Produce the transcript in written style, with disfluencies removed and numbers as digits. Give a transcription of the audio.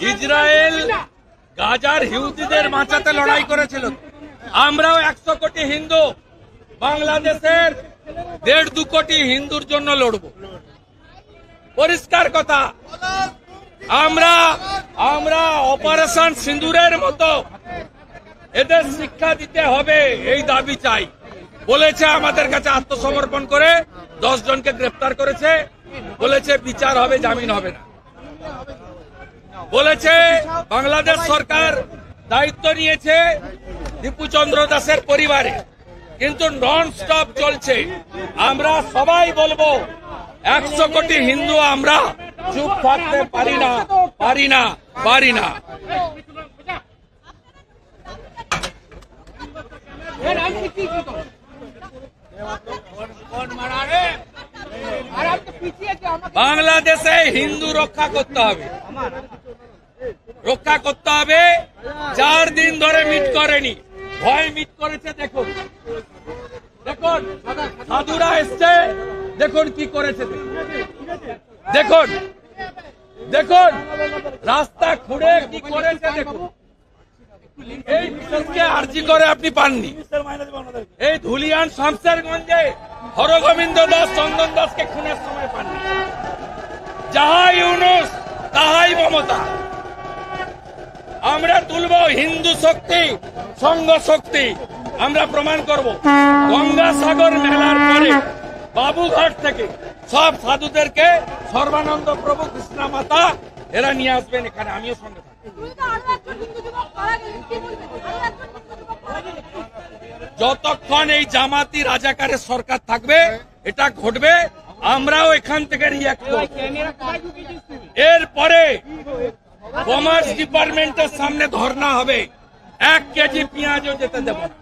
Israel গাজার ইহুদিদের বাঁচাতে লড়াই করেছিল। আমরাও 100 কোটি হিন্দু বাংলাদেশের 1.5-2 কোটি হিন্দুর জন্য লড়ব। পরিষ্কার কথা। আমরা অপারেশন সিন্দুরের মতো এদের শিক্ষা দিতে হবে, এই দাবি চাই। বলেছে আমাদের কাছে আত্মসমর্পণ করে 10 জনকে গ্রেফতার করেছে, বলেছে বিচার হবে, জামিন হবে না। বলেছে বাংলাদেশ সরকার দায়িত্ব নিয়েছে দীপু চন্দ্র দাসের পরিবারে, কিন্তু নন স্টপ চলছে। আমরা সবাই বলবো 100 কোটি হিন্দু আমরা চুপ থাকতে পারি না। বাংলাদেশে হিন্দু রক্ষা করতে হবে। 4 দিন ধরে মিট করেনি, ভয় মিট করেছে। দেখুন সাধুরা এসছে, দেখুন কি করেছে। দেখুন রাস্তা খুঁড়ে কি করেছে। দেখুন এই বিষয়কে আর্জি করে আপনি পাননি। এই ধুলিয়ান শামশেরগঞ্জে হরগোবিন্দ দাস, চন্দন দাসকে খুনের সময় পাননি। যাহাই ইউনুস তাহাই মমতা। আমরা তুলব হিন্দু শক্তি, সংঘ শক্তি। আমরা প্রমাণ করব। গঙ্গাসাগর মেলার পরে বাবুঘাট থেকে সব সাধুদেরকে সর্বানন্দ প্রভু, কৃষ্ণা মাতা এরা নিয়ে আসবেন এখানে, আমিও সঙ্গে থাকবো। যতক্ষণ এই জামাতি রাজাকারের সরকার থাকবে এটা ঘটবে। আমরাও এখান থেকে রিয়াক্ট করব। এরপরে কমার্স ডিপার্টমেন্টের সামনে ধর্ণা হবে, 1 কেজি পেঁয়াজও যেতে দেব না।